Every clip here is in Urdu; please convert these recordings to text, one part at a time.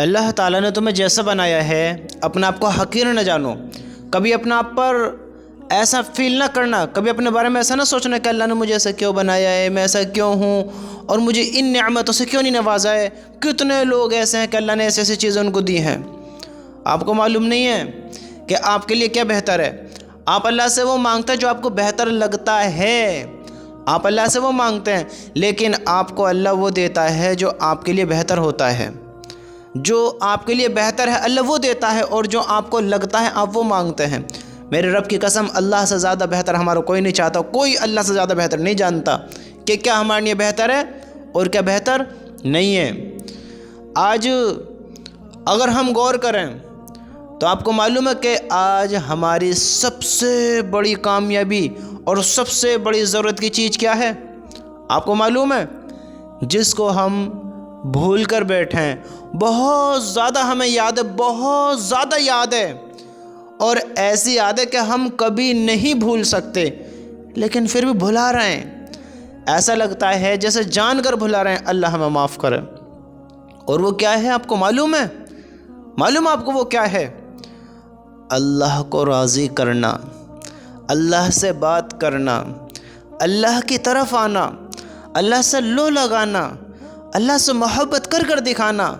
اللہ تعالیٰ نے تمہیں جیسا بنایا ہے اپنے آپ کو حقیر نہ جانو، کبھی اپنے آپ پر ایسا فیل نہ کرنا، کبھی اپنے بارے میں ایسا نہ سوچنا کہ اللہ نے مجھے ایسا کیوں بنایا ہے، میں ایسا کیوں ہوں اور مجھے ان نعمتوں سے کیوں نہیں نوازا ہے۔ کتنے لوگ ایسے ہیں کہ اللہ نے ایسی ایسی چیزیں ان کو دی ہیں، آپ کو معلوم نہیں ہے کہ آپ کے لیے کیا بہتر ہے۔ آپ اللہ سے وہ مانگتے ہیں جو آپ کو بہتر لگتا ہے، آپ اللہ سے وہ مانگتے ہیں، لیکن آپ کو اللہ وہ دیتا ہے جو آپ کے لیے بہتر ہوتا ہے۔ جو آپ کے لیے بہتر ہے اللہ وہ دیتا ہے، اور جو آپ کو لگتا ہے آپ وہ مانگتے ہیں۔ میرے رب کی قسم، اللہ سے زیادہ بہتر ہمارا کوئی نہیں چاہتا، کوئی اللہ سے زیادہ بہتر نہیں جانتا کہ کیا ہمارے لیے بہتر ہے اور کیا بہتر نہیں ہے۔ آج اگر ہم غور کریں تو آپ کو معلوم ہے کہ آج ہماری سب سے بڑی کامیابی اور سب سے بڑی ضرورت کی چیز کیا ہے؟ آپ کو معلوم ہے؟ جس کو ہم بھول کر بیٹھے ہیں، بہت زیادہ ہمیں یاد ہے، بہت زیادہ یاد ہے، اور ایسی یاد ہے کہ ہم کبھی نہیں بھول سکتے، لیکن پھر بھی بھلا رہے ہیں۔ ایسا لگتا ہے جیسے جان کر بھلا رہے ہیں۔ اللہ ہمیں معاف کرے۔ اور وہ کیا ہے آپ کو معلوم ہے؟ معلوم آپ کو وہ کیا ہے؟ اللہ کو راضی کرنا، اللہ سے بات کرنا، اللہ کی طرف آنا، اللہ سے لو لگانا، اللہ سے محبت کر کر دکھانا،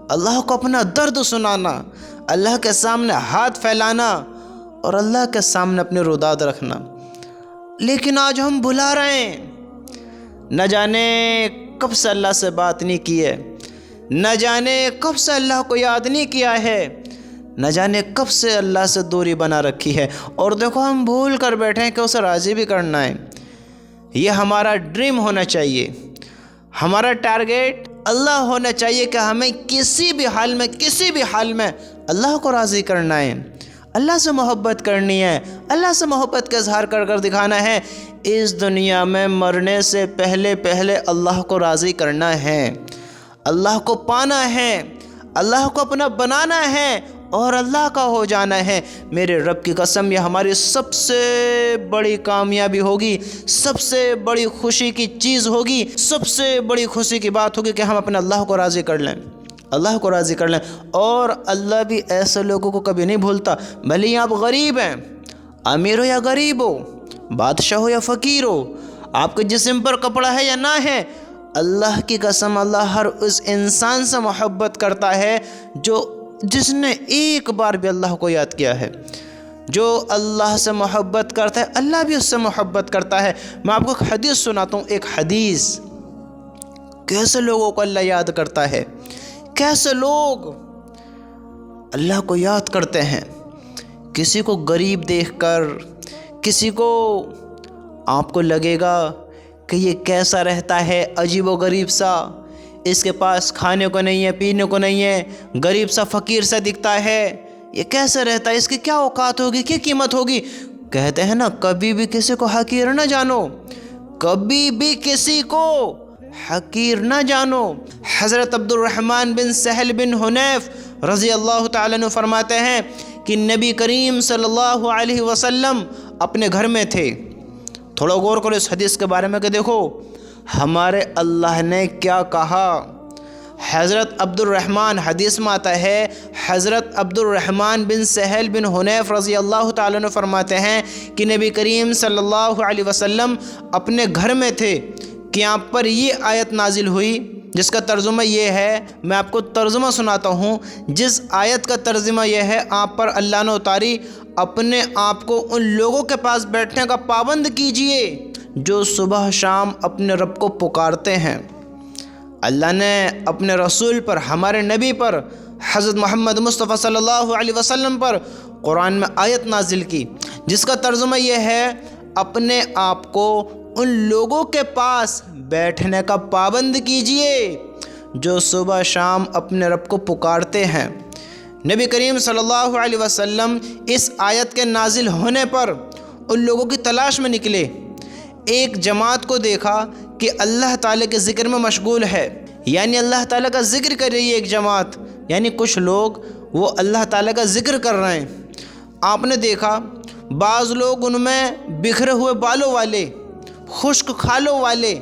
اللہ کو اپنا درد سنانا، اللہ کے سامنے ہاتھ پھیلانا اور اللہ کے سامنے اپنے روداد رکھنا۔ لیکن آج ہم بھلا رہے ہیں، نہ جانے کب سے اللہ سے بات نہیں کی ہے، نہ جانے کب سے اللہ کو یاد نہیں کیا ہے، نہ جانے کب سے اللہ سے دوری بنا رکھی ہے، اور دیکھو ہم بھول کر بیٹھے ہیں کہ اسے راضی بھی کرنا ہے۔ یہ ہمارا ڈریم ہونا چاہیے، ہمارا ٹارگیٹ اللہ ہونا چاہیے کہ ہمیں کسی بھی حال میں اللہ کو راضی کرنا ہے، اللہ سے محبت کرنی ہے، اللہ سے محبت کا اظہار کر کر دکھانا ہے۔ اس دنیا میں مرنے سے پہلے اللہ کو راضی کرنا ہے، اللہ کو پانا ہے، اللہ کو اپنا بنانا ہے اور اللہ کا ہو جانا ہے۔ میرے رب کی قسم، یہ ہماری سب سے بڑی کامیابی ہوگی، سب سے بڑی خوشی کی چیز ہوگی، سب سے بڑی خوشی کی بات ہوگی کہ ہم اپنے اللہ کو راضی کر لیں، اللہ کو راضی کر لیں۔ اور اللہ بھی ایسے لوگوں کو کبھی نہیں بھولتا، بھلے ہی آپ غریب ہیں، امیر ہو یا غریب ہو، بادشاہ ہو یا فقیر ہو، آپ کے جسم پر کپڑا ہے یا نہ ہے، اللہ کی قسم اللہ ہر اس انسان سے محبت کرتا ہے جس نے ایک بار بھی اللہ کو یاد کیا ہے۔ جو اللہ سے محبت کرتا ہے اللہ بھی اس سے محبت کرتا ہے۔ میں آپ کو ایک حدیث سناتا ہوں، ایک حدیث، کیسے لوگوں کو اللہ یاد کرتا ہے، کیسے لوگ اللہ کو یاد کرتے ہیں۔ کسی کو غریب دیکھ کر، کسی کو آپ کو لگے گا کہ یہ کیسا رہتا ہے، عجیب و غریب سا، اس کے پاس کھانے کو نہیں ہے، پینے کو نہیں ہے، غریب سا فقیر سا دکھتا ہے، یہ کیسے رہتا ہے، اس کی کیا اوقات ہوگی، کیا قیمت ہوگی۔ کہتے ہیں نا، کبھی بھی کسی کو حقیر نہ جانو، کبھی بھی کسی کو حقیر نہ جانو۔ حضرت عبد الرحمن بن سہل بن حنیف رضی اللہ تعالیٰ عنہ فرماتے ہیں کہ نبی کریم صلی اللہ علیہ وسلم اپنے گھر میں تھے۔ تھوڑا غور کرو اس حدیث کے بارے میں کہ دیکھو ہمارے اللہ نے کیا کہا۔ حضرت عبد الرحمن، حدیث میں آتا ہے، حضرت عبد الرحمن بن سہل بن حنیف رضی اللہ تعالیٰ عنہ فرماتے ہیں کہ نبی کریم صلی اللہ علیہ وسلم اپنے گھر میں تھے کہ آپ پر یہ آیت نازل ہوئی، جس کا ترجمہ یہ ہے، میں آپ کو ترجمہ سناتا ہوں۔ جس آیت کا ترجمہ یہ ہے، آپ پر اللہ نے اتاری، اپنے آپ کو ان لوگوں کے پاس بیٹھنے کا پابند کیجئے جو صبح شام اپنے رب کو پکارتے ہیں۔ اللہ نے اپنے رسول پر، ہمارے نبی پر، حضرت محمد مصطفیٰ صلی اللہ علیہ وسلم پر قرآن میں آیت نازل کی، جس کا ترجمہ یہ ہے، اپنے آپ کو ان لوگوں کے پاس بیٹھنے کا پابند کیجئے جو صبح شام اپنے رب کو پکارتے ہیں۔ نبی کریم صلی اللہ علیہ وسلم اس آیت کے نازل ہونے پر ان لوگوں کی تلاش میں نکلے۔ ایک جماعت کو دیکھا کہ اللہ تعالیٰ کے ذکر میں مشغول ہے، یعنی اللہ تعالیٰ کا ذکر کر رہی ہے ایک جماعت، یعنی کچھ لوگ وہ اللہ تعالیٰ کا ذکر کر رہے ہیں۔ آپ نے دیکھا بعض لوگ ان میں بکھرے ہوئے بالوں والے، خشک کھالوں والے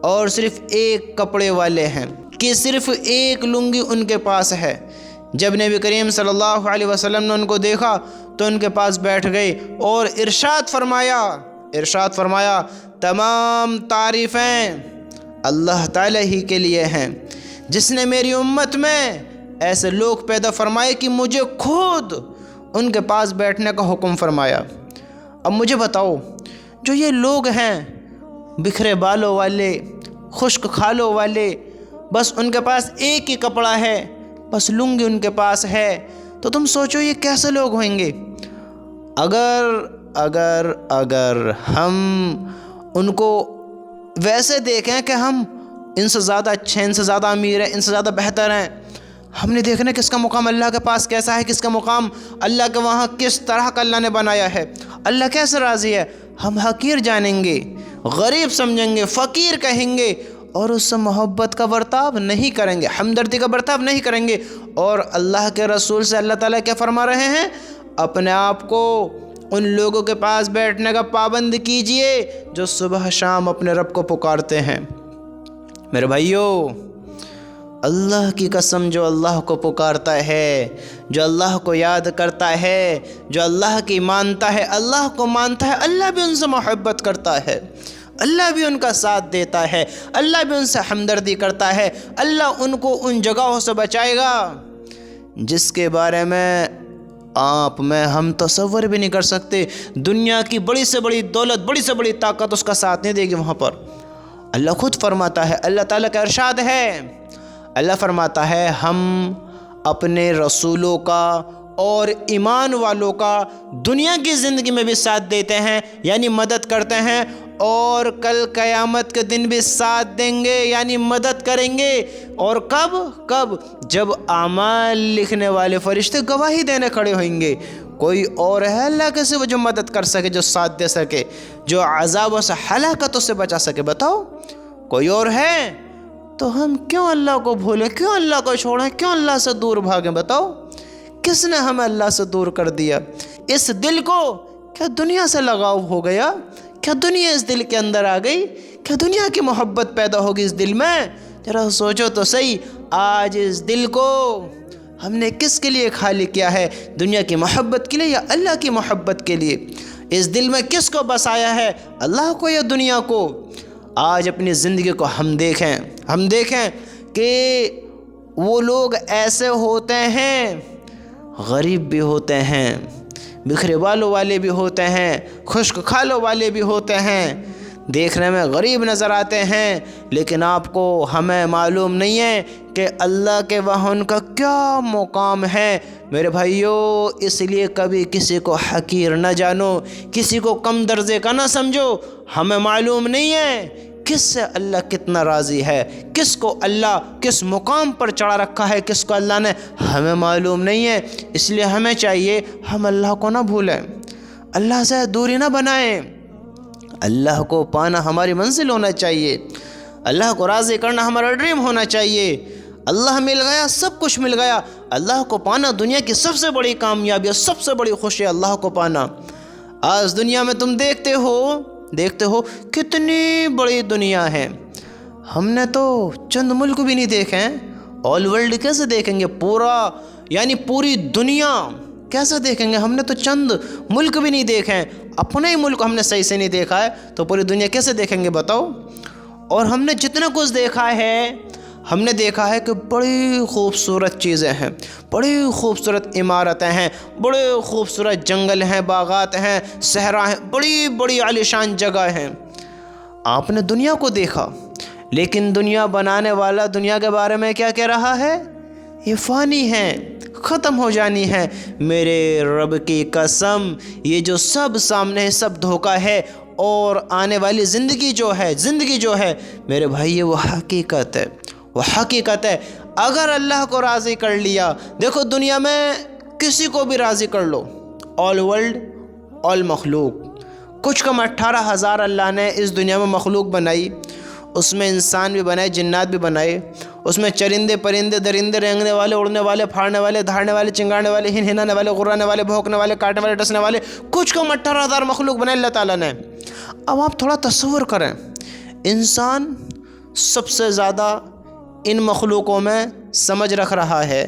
اور صرف ایک کپڑے والے ہیں۔ کہ صرف ایک لنگی ان کے پاس ہے۔ جب نبی کریم صلی اللہ علیہ وسلم نے ان کو دیکھا تو ان کے پاس بیٹھ گئے اور ارشاد فرمایا تمام تعریفیں اللہ تعالیٰ ہی کے لیے ہیں، جس نے میری امت میں ایسے لوگ پیدا فرمائے کہ مجھے خود ان کے پاس بیٹھنے کا حکم فرمایا۔ اب مجھے بتاؤ، جو یہ لوگ ہیں بکھرے بالوں والے، خشک کھالوں والے، بس ان کے پاس ایک ہی کپڑا ہے، بس لنگی ان کے پاس ہے، تو تم سوچو یہ کیسے لوگ ہوئیں گے؟ اگر ہم ان کو ویسے دیکھیں کہ ہم ان سے زیادہ اچھے ہیں، ان سے زیادہ امیر ہیں، ان سے زیادہ بہتر ہیں، ہم نے دیکھنا کس کا مقام اللہ کے پاس کیسا ہے، کس کا مقام اللہ کے وہاں کس طرح کا اللہ نے بنایا ہے، اللہ کیسے راضی ہے، ہم حقیر جانیں گے، غریب سمجھیں گے، فقیر کہیں گے، اور اس سے محبت کا برتاؤ نہیں کریں گے، ہمدردی کا برتاؤ نہیں کریں گے۔ اور اللہ کے رسول سے اللہ تعالیٰ کیا فرما رہے ہیں؟ اپنے آپ کو ان لوگوں کے پاس بیٹھنے کا پابند کیجئے جو صبح شام اپنے رب کو پکارتے ہیں۔ میرے بھائیو، اللہ کی قسم، جو اللہ کو پکارتا ہے، جو اللہ کو یاد کرتا ہے، جو اللہ کی مانتا ہے، اللہ کو مانتا ہے، اللہ بھی ان سے محبت کرتا ہے، اللہ بھی ان کا ساتھ دیتا ہے، اللہ بھی ان سے ہمدردی کرتا ہے، اللہ ان کو ان جگہوں سے بچائے گا جس کے بارے میں ہم تصور بھی نہیں کر سکتے۔ دنیا کی بڑی سے بڑی دولت، بڑی سے بڑی طاقت اس کا ساتھ نہیں دے گی وہاں پر۔ اللہ خود فرماتا ہے، اللہ تعالیٰ کا ارشاد ہے، اللہ فرماتا ہے ہم اپنے رسولوں کا اور ایمان والوں کا دنیا کی زندگی میں بھی ساتھ دیتے ہیں، یعنی مدد کرتے ہیں، اور کل قیامت کے دن بھی ساتھ دیں گے، یعنی مدد کریں گے۔ اور کب؟ جب اعمال لکھنے والے فرشتے گواہی دینے کھڑے ہوئیں گے۔ کوئی اور ہے اللہ کے سوا جو مدد کر سکے، جو ساتھ دے سکے، جو عذابوں سے، ہلاکتوں سے بچا سکے؟ بتاؤ، کوئی اور ہے؟ تو ہم کیوں اللہ کو بھولیں، کیوں اللہ کو چھوڑیں، کیوں اللہ سے دور بھاگیں؟ بتاؤ، کس نے ہمیں اللہ سے دور کر دیا؟ اس دل کو کیا دنیا سے لگاؤ ہو گیا؟ کیا دنیا اس دل کے اندر آ گئی؟ کیا دنیا کی محبت پیدا ہوگی اس دل میں؟ ذرا سوچو تو صحیح، آج اس دل کو ہم نے کس کے لیے خالی کیا ہے؟ دنیا کی محبت کے لیے یا اللہ کی محبت کے لیے؟ اس دل میں کس کو بسایا ہے، اللہ کو یا دنیا کو؟ آج اپنی زندگی کو ہم دیکھیں کہ وہ لوگ ایسے ہوتے ہیں، غریب بھی ہوتے ہیں، بکھرے بالوں والے بھی ہوتے ہیں، خشک کھالوں والے بھی ہوتے ہیں، دیکھنے میں غریب نظر آتے ہیں، لیکن آپ کو، ہمیں معلوم نہیں ہے کہ اللہ کے وہاں ان کا کیا مقام ہے۔ میرے بھائیو، اس لیے کبھی کسی کو حقیر نہ جانو، کسی کو کم درجے کا نہ سمجھو۔ ہمیں معلوم نہیں ہے کس سے اللہ کتنا راضی ہے، کس کو اللہ کس مقام پر چڑھا رکھا ہے، کس کو اللہ نے، ہمیں معلوم نہیں ہے۔ اس لیے ہمیں چاہیے ہم اللہ کو نہ بھولیں، اللہ سے دوری نہ بنائیں، اللہ کو پانا ہماری منزل ہونا چاہیے، اللہ کو راضی کرنا ہمارا ڈریم ہونا چاہیے۔ اللہ مل گیا، سب کچھ مل گیا۔ اللہ کو پانا دنیا کی سب سے بڑی کامیابی ہے، سب سے بڑی خوشی ہے اللہ کو پانا۔ آج دنیا میں تم دیکھتے ہو کتنی بڑی دنیا ہے، ہم نے تو چند ملک بھی نہیں دیکھے ہیں، آل ورلڈ کیسے دیکھیں گے؟ پوری دنیا کیسے دیکھیں گے؟ ہم نے تو چند ملک بھی نہیں دیکھے ہیں، اپنے ہی ملک ہم نے صحیح سے نہیں دیکھا ہے، تو پوری دنیا کیسے دیکھیں گے؟ بتاؤ۔ اور ہم نے جتنا کچھ دیکھا ہے، ہم نے دیکھا ہے کہ بڑی خوبصورت چیزیں ہیں، بڑی خوبصورت عمارتیں ہیں، بڑے خوبصورت جنگل ہیں، باغات ہیں، صحرا ہیں، بڑی بڑی عالیشان جگہ ہیں۔ آپ نے دنیا کو دیکھا، لیکن دنیا بنانے والا دنیا کے بارے میں کیا کہہ رہا ہے؟ یہ فانی ہے، ختم ہو جانی ہے۔ میرے رب کی قسم، یہ جو سب سامنے ہے سب دھوکہ ہے، اور آنے والی زندگی جو ہے میرے بھائی، وہ حقیقت ہے۔ اگر اللہ کو راضی کر لیا، دیکھو دنیا میں کسی کو بھی راضی کر لو، آل ورلڈ، آل مخلوق، کچھ کم 18,000 اللہ نے اس دنیا میں مخلوق بنائی، اس میں انسان بھی بنائے، جنات بھی بنائے، اس میں چرندے پرندے درندے، رینگنے والے، اڑنے والے، پھاڑنے والے، دھاڑنے والے، چنگاڑنے والے، ہنہنانے والے، غرانے والے، بھونکنے والے، کاٹنے والے، ڈسنے والے، کچھ کم 18,000 مخلوق بنائے اللہ تعالیٰ نے۔ اب آپ تھوڑا تصور کریں، انسان سب سے زیادہ ان مخلوقوں میں سمجھ رکھ رہا ہے،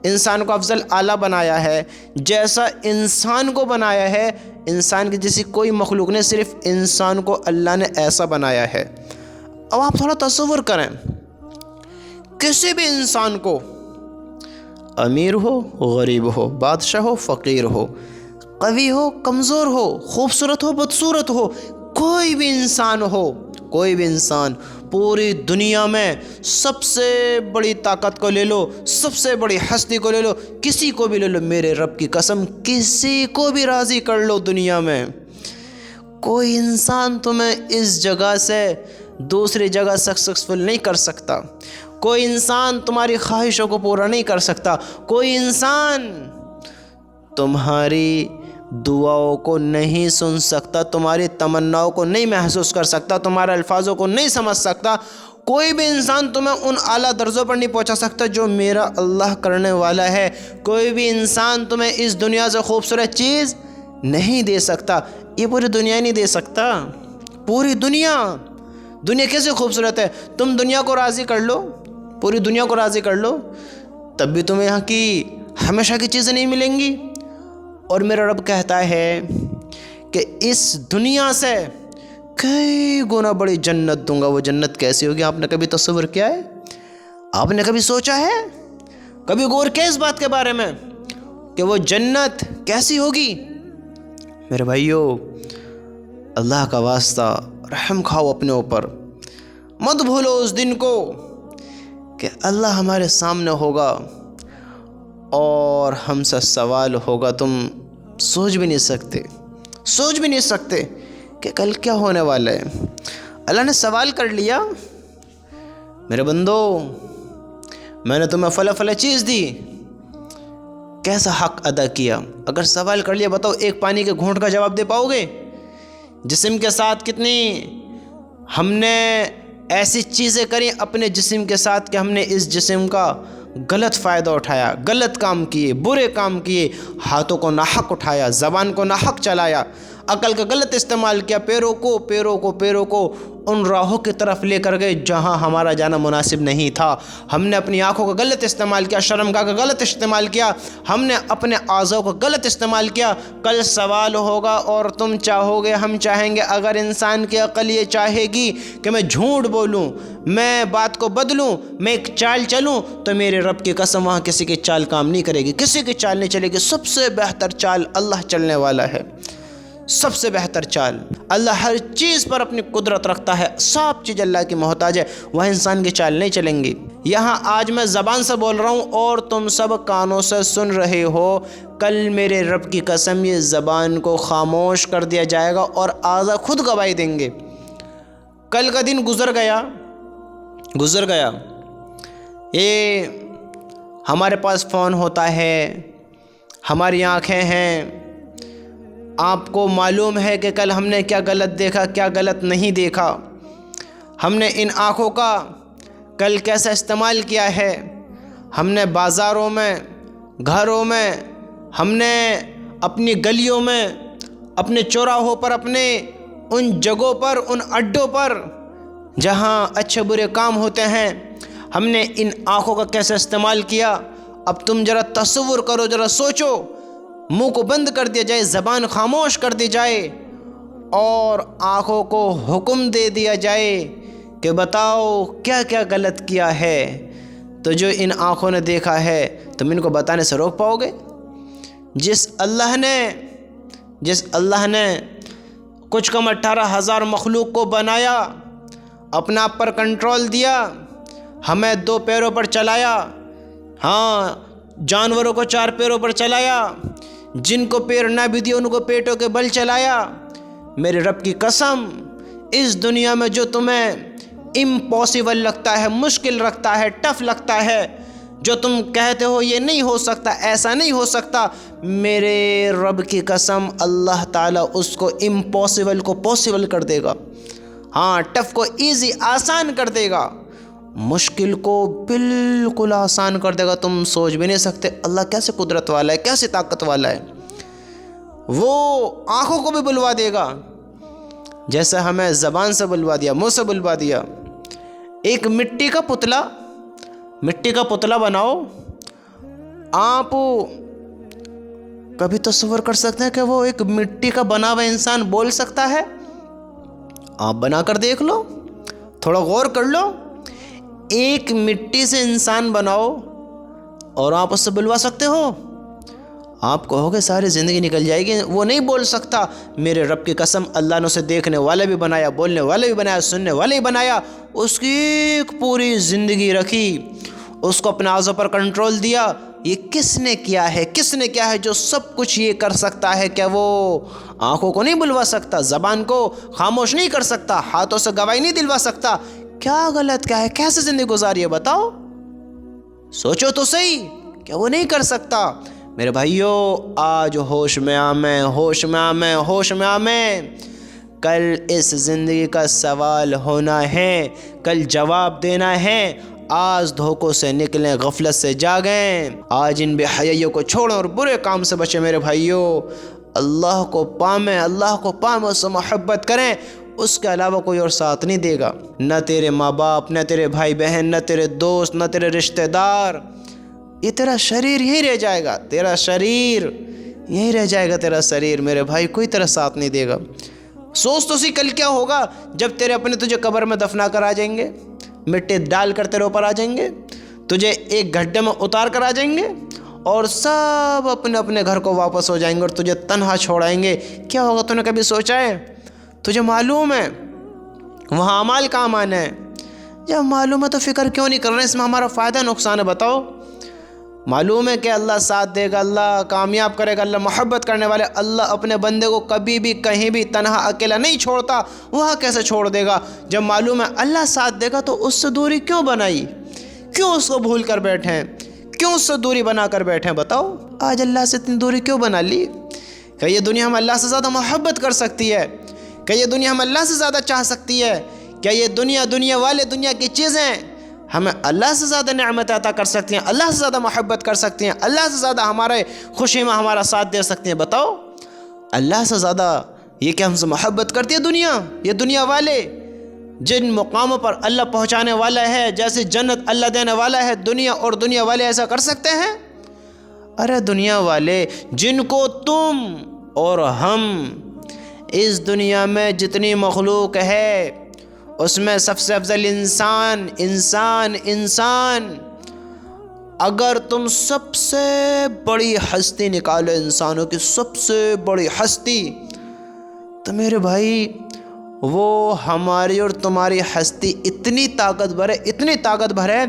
انسان کو افضل اعلیٰ بنایا ہے، جیسا انسان کو بنایا ہے انسان کی جیسی کوئی مخلوق نہیں، صرف انسان کو اللہ نے ایسا بنایا ہے۔ اب آپ تھوڑا تصور کریں، کسی بھی انسان کو، امیر ہو غریب ہو، بادشاہ ہو فقیر ہو، قوی ہو کمزور ہو، خوبصورت ہو بدصورت ہو، کوئی بھی انسان ہو، کوئی بھی انسان، پوری دنیا میں سب سے بڑی طاقت کو لے لو، سب سے بڑی ہستی کو لے لو، کسی کو بھی لے لو، میرے رب کی قسم کسی کو بھی راضی کر لو دنیا میں، کوئی انسان تمہیں اس جگہ سے دوسری جگہ سکسیسفل نہیں کر سکتا، کوئی انسان تمہاری خواہشوں کو پورا نہیں کر سکتا، کوئی انسان تمہاری دعاؤں کو نہیں سن سکتا، تمہاری تمناؤں کو نہیں محسوس کر سکتا، تمہارے الفاظوں کو نہیں سمجھ سکتا، کوئی بھی انسان تمہیں ان اعلیٰ درجوں پر نہیں پہنچا سکتا جو میرا اللہ کرنے والا ہے، کوئی بھی انسان تمہیں اس دنیا سے خوبصورت چیز نہیں دے سکتا، یہ پوری دنیا نہیں دے سکتا، پوری دنیا کیسے خوبصورت ہے، تم دنیا کو راضی کر لو، پوری دنیا کو راضی کر لو، تب بھی تمہیں یہاں کی ہمیشہ کی چیزیں نہیں ملیں گی، اور میرا رب کہتا ہے کہ اس دنیا سے کئی گنا بڑی جنت دوں گا۔ وہ جنت کیسی ہوگی آپ نے کبھی تصور کیا ہے؟ آپ نے کبھی سوچا ہے؟ کبھی غور کیا اس بات کے بارے میں کہ وہ جنت کیسی ہوگی؟ میرے بھائیو، اللہ کا واسطہ رحم کھاؤ اپنے اوپر، مت بھولو اس دن کو کہ اللہ ہمارے سامنے ہوگا اور ہم سے سوال ہوگا۔ تم سوچ بھی نہیں سکتے کہ کل کیا ہونے والا ہے۔ اللہ نے سوال کر لیا، میرے بندو میں نے تمہیں فلاں چیز دی، کیسا حق ادا کیا؟ اگر سوال کر لیا، بتاؤ ایک پانی کے گھونٹ کا جواب دے پاؤ گے؟ جسم کے ساتھ کتنی ہم نے ایسی چیزیں کریں اپنے جسم کے ساتھ کہ ہم نے اس جسم کا غلط فائدہ اٹھایا، غلط کام کیے، برے کام کیے، ہاتھوں کو ناحق اٹھایا، زبان کو ناحق چلایا، عقل کا غلط استعمال کیا، پیروں کو ان راہوں کی طرف لے کر گئے جہاں ہمارا جانا مناسب نہیں تھا، ہم نے اپنی آنکھوں کا غلط استعمال کیا، شرمگاہ کا غلط استعمال کیا، ہم نے اپنے اعضاء کا غلط استعمال کیا۔ کل سوال ہوگا اور تم چاہو گے، ہم چاہیں گے، اگر انسان کی عقل یہ چاہے گی کہ میں جھوٹ بولوں، میں بات کو بدلوں، میں ایک چال چلوں، تو میرے رب کی قسم وہاں کسی کی چال کام نہیں کرے گی، کسی کی چال نہیں چلے گی۔ سب سے بہتر چال اللہ چلنے والا ہے، سب سے بہتر چال۔ اللہ ہر چیز پر اپنی قدرت رکھتا ہے، سب چیز اللہ کی محتاج ہے، وہ انسان کی چال نہیں چلیں گی۔ یہاں آج میں زبان سے بول رہا ہوں اور تم سب کانوں سے سن رہے ہو، کل میرے رب کی قسم یہ زبان کو خاموش کر دیا جائے گا اور اعضاء خود گواہی دیں گے۔ کل کا دن گزر گیا، یہ ہمارے پاس فون ہوتا ہے، ہماری آنکھیں ہیں، آپ کو معلوم ہے کہ کل ہم نے کیا غلط دیکھا، کیا غلط نہیں دیکھا، ہم نے ان آنکھوں کا کل کیسا استعمال کیا ہے، ہم نے بازاروں میں، گھروں میں، ہم نے اپنی گلیوں میں، اپنے چوراہوں پر، اپنے ان جگہوں پر، ان اڈوں پر جہاں اچھے برے کام ہوتے ہیں، ہم نے ان آنکھوں کا کیسا استعمال کیا۔ اب تم ذرا تصور کرو، ذرا سوچو، منہ کو بند کر دیا جائے، زبان خاموش کر دی جائے اور آنکھوں کو حکم دے دیا جائے کہ بتاؤ کیا کیا غلط کیا ہے، تو جو ان آنکھوں نے دیکھا ہے تم ان کو بتانے سے روک پاؤ گے؟ جس اللہ نے کچھ کم 18,000 مخلوق کو بنایا، اپنا آپ پر کنٹرول دیا، ہمیں 2 پیروں پر چلایا، ہاں جانوروں کو 4 پیروں پر چلایا، جن کو پیر نہ بھی دیے ان کو پیٹوں کے بل چلایا، میرے رب کی قسم اس دنیا میں جو تمہیں امپاسبل لگتا ہے، مشکل لگتا ہے، ٹف لگتا ہے، جو تم کہتے ہو یہ نہیں ہو سکتا، ایسا نہیں ہو سکتا، میرے رب کی قسم اللہ تعالیٰ اس کو امپاسبل کو پاسبل کر دے گا، ہاں ٹف کو ایزی آسان کر دے گا، مشکل کو بالکل آسان کر دے گا۔ تم سوچ بھی نہیں سکتے اللہ کیسے قدرت والا ہے، کیسے طاقت والا ہے۔ وہ آنکھوں کو بھی بلوا دے گا جیسے ہمیں زبان سے بلوا دیا، منہ سے بلوا دیا۔ ایک مٹی کا پتلا مٹی کا پتلا بناؤ. آپ کبھی تصور کر سکتے ہیں کہ وہ ایک مٹی کا بنا ہوا انسان بول سکتا ہے؟ آپ بنا کر دیکھ لو، تھوڑا غور کر لو. ایک مٹی سے انسان بناؤ اور آپ اس سے بلوا سکتے ہو؟ آپ کہو گے ساری زندگی نکل جائے گی. وہ نہیں بول سکتا. میرے رب کی قسم، اللہ نے اسے دیکھنے والا بھی بنایا، بولنے والا بھی بنایا، سننے والا بھی بنایا. اس کی ایک پوری زندگی رکھی، اس کو اپنے اعضاء پر کنٹرول دیا. یہ کس نے کیا ہے؟ کس نے کیا ہے جو سب کچھ یہ کر سکتا ہے؟ کیا وہ آنکھوں کو نہیں بلوا سکتا؟ زبان کو خاموش نہیں کر سکتا؟ ہاتھوں سے گواہی نہیں دلوا سکتا؟ کیا غلط کیا ہے؟ کیسے زندگی گزاری ہے بتاؤ؟ سوچو تو صحیح، کیا وہ نہیں کر سکتا؟ میرے بھائیو، آج ہوش میں آمیں، ہوش میں آمیں، ہوش میں آمیں. کل اس زندگی کا سوال ہونا ہے، کل جواب دینا ہے. آج دھوکوں سے نکلیں، غفلت سے جاگیں. آج ان بے حیائیوں کو چھوڑیں اور برے کام سے بچیں میرے بھائیو. اللہ کو پامیں، اللہ کو پامیں، اس سے محبت کریں. اس کے علاوہ کوئی اور ساتھ نہیں دے گا. نہ تیرے ماں باپ، نہ تیرے بھائی بہن، نہ تیرے دوست، نہ تیرے رشتہ دار. یہ تیرا شریر یہی رہ جائے گا، تیرا شریر یہی رہ جائے گا. تیرا شریر میرے بھائی کوئی تیرا ساتھ نہیں دے گا. سوچ تو سی کل کیا ہوگا جب تیرے اپنے تجھے قبر میں دفنا کر آ جائیں گے، مٹی ڈال کر تیرے اوپر آ جائیں گے، تجھے ایک گڈھے میں اتار کر آ جائیں گے اور سب اپنے اپنے گھر کو واپس ہو جائیں گے اور تجھے تنہا چھوڑائیں گے. کیا ہوگا؟ تو نے کبھی سوچا ہے؟ تجھے معلوم ہے وہاں اعمال کام آنا ہے. جب معلوم ہے تو فکر کیوں نہیں کر رہے؟ اس میں ہمارا فائدہ نقصان ہے بتاؤ؟ معلوم ہے کہ اللہ ساتھ دے گا، اللہ کامیاب کرے گا، اللہ محبت کرنے والے. اللہ اپنے بندے کو کبھی بھی کہیں بھی تنہا اکیلا نہیں چھوڑتا. وہاں کیسے چھوڑ دے گا؟ جب معلوم ہے اللہ ساتھ دے گا تو اس سے دوری کیوں بنائی؟ کیوں اس کو بھول کر بیٹھیں؟ کیوں اس سے دوری بنا کر بیٹھیں بتاؤ؟ آج اللہ سے اتنی دوری کیوں بنا لی؟ کہ یہ دنیا ہم اللہ سے زیادہ محبت کر سکتی ہے؟ کہ یہ دنیا ہم اللہ سے زیادہ چاہ سکتی ہے؟ کیا یہ دنیا والے، دنیا کی چیزیں ہمیں اللہ سے زیادہ نعمت عطا کر سکتی ہیں، اللہ سے زیادہ محبت کر سکتی ہیں، اللہ سے زیادہ ہمارے خوشی میں ہمارا ساتھ دے سکتی ہیں؟ بتاؤ، اللہ سے زیادہ یہ کیا ہم سے محبت کرتی ہے دنیا؟ یہ دنیا والے جن مقاموں پر اللہ پہنچانے والا ہے، جیسے جنت اللہ دینے والا ہے، دنیا اور دنیا والے ایسا کر سکتے ہیں؟ ارے دنیا والے جن کو تم اور ہم، اس دنیا میں جتنی مخلوق ہے اس میں سب سے افضل انسان. اگر تم سب سے بڑی ہستی نکالو، انسانوں کی سب سے بڑی ہستی، تو میرے بھائی وہ ہماری اور تمہاری ہستی اتنی طاقتور ہے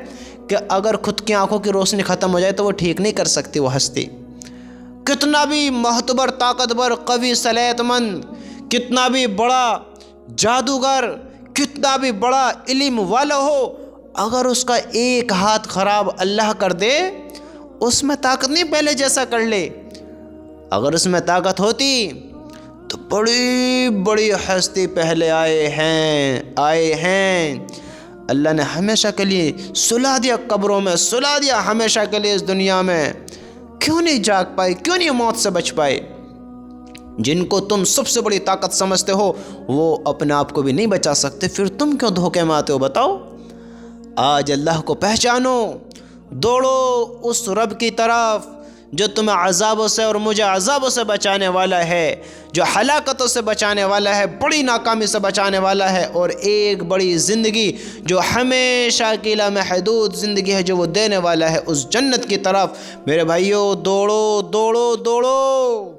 کہ اگر خود کی آنکھوں کی روشنی ختم ہو جائے تو وہ ٹھیک نہیں کر سکتی. وہ ہستی کتنا بھی معتبر، طاقتور، قوی، صلاحیت مند، کتنا بھی بڑا جادوگر، کتنا بھی بڑا علم والا ہو، اگر اس کا ایک ہاتھ خراب اللہ کر دے، اس میں طاقت نہیں پہلے جیسا کر لے. اگر اس میں طاقت ہوتی تو بڑی بڑی ہستی پہلے آئے ہیں. اللہ نے ہمیشہ کے لیے سلا دیا، قبروں میں سلا دیا ہمیشہ کے لیے. اس دنیا میں کیوں نہیں جاگ پائے؟ کیوں نہیں موت سے بچ پائے؟ جن کو تم سب سے بڑی طاقت سمجھتے ہو وہ اپنے آپ کو بھی نہیں بچا سکتے، پھر تم کیوں دھوکے میں آتے ہو بتاؤ؟ آج اللہ کو پہچانو، دوڑو اس رب کی طرف جو تمہیں عذابوں سے اور مجھے عذابوں سے بچانے والا ہے، جو ہلاکتوں سے بچانے والا ہے، بڑی ناکامی سے بچانے والا ہے، اور ایک بڑی زندگی جو ہمیشہ کی لا محدود زندگی ہے جو وہ دینے والا ہے، اس جنت کی طرف. میرے بھائیو، دوڑو دوڑو دوڑو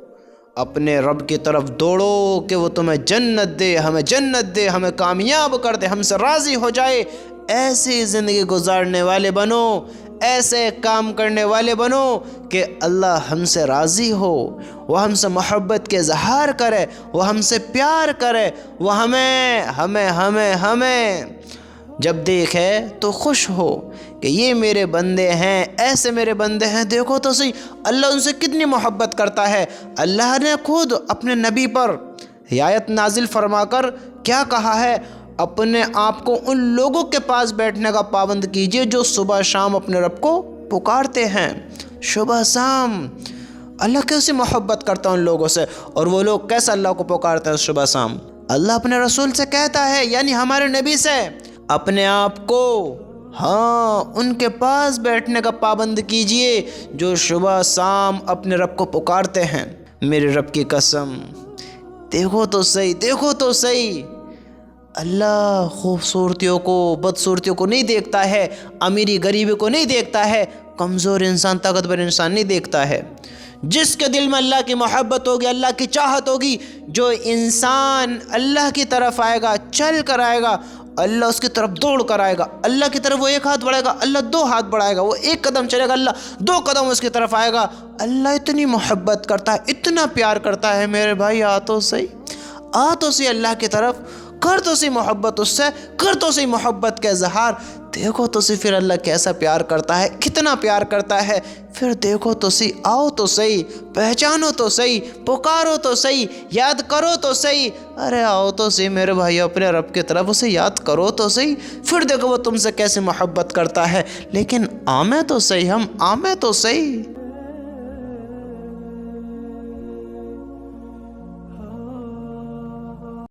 اپنے رب کی طرف، دوڑو کہ وہ تمہیں جنت دے، ہمیں جنت دے، ہمیں کامیاب کر دے، ہم سے راضی ہو جائے. ایسی زندگی گزارنے والے بنو، ایسے کام کرنے والے بنو کہ اللہ ہم سے راضی ہو، وہ ہم سے محبت کے اظہار کرے، وہ ہم سے پیار کرے، وہ ہمیں جب دیکھے تو خوش ہو کہ یہ میرے بندے ہیں، ایسے میرے بندے ہیں. دیکھو تو صحیح اللہ ان سے کتنی محبت کرتا ہے. اللہ نے خود اپنے نبی پر آیت نازل فرما کر کیا کہا ہے؟ اپنے آپ کو ان لوگوں کے پاس بیٹھنے کا پابند کیجئے جو صبح شام اپنے رب کو پکارتے ہیں. صبح شام اللہ کیسے محبت کرتا ہے ان لوگوں سے، اور وہ لوگ کیسے اللہ کو پکارتے ہیں صبح شام؟ اللہ اپنے رسول سے کہتا ہے، یعنی ہمارے نبی سے، اپنے آپ کو ہاں ان کے پاس بیٹھنے کا پابند کیجئے جو صبح شام اپنے رب کو پکارتے ہیں۔ میرے رب کی قسم، دیکھو تو صحیح، دیکھو تو صحیح، اللہ خوبصورتیوں کو، بدصورتیوں کو نہیں دیکھتا ہے، امیری غریبی کو نہیں دیکھتا ہے، کمزور انسان طاقتور انسان نہیں دیکھتا ہے۔ جس کے دل میں اللہ کی محبت ہوگی، اللہ کی چاہت ہوگی، جو انسان اللہ کی طرف آئے گا، چل کر آئے گا، اللہ اس کی طرف دوڑ کر آئے گا، اللہ کی طرف وہ ایک ہاتھ بڑھائے گا، اللہ دو ہاتھ بڑھائے گا، وہ ایک قدم چلے گا، اللہ دو قدم اس کی طرف آئے گا۔ اللہ اتنی محبت کرتا ہے، اتنا پیار کرتا ہے، میرے بھائی آ تو صحیح، آ تو صحیح اللہ کی طرف، کر تو صحیح محبت اس سے، کر تو صحیح محبت کا اظہار، دیکھو تو صحیح پھر اللہ کیسا پیار کرتا ہے، کتنا پیار کرتا ہے، پھر دیکھو تو صحیح، آؤ تو صحیح، پہچانو تو صحیح، پکارو تو صحیح، یاد کرو تو صحیح، ارے آؤ تو صحیح میرے بھائی اپنے رب کی طرف، اسے یاد کرو تو صحیح، پھر دیکھو وہ تم سے کیسے محبت کرتا ہے، لیکن آمیں تو صحیح، ہم آمیں تو صحیح۔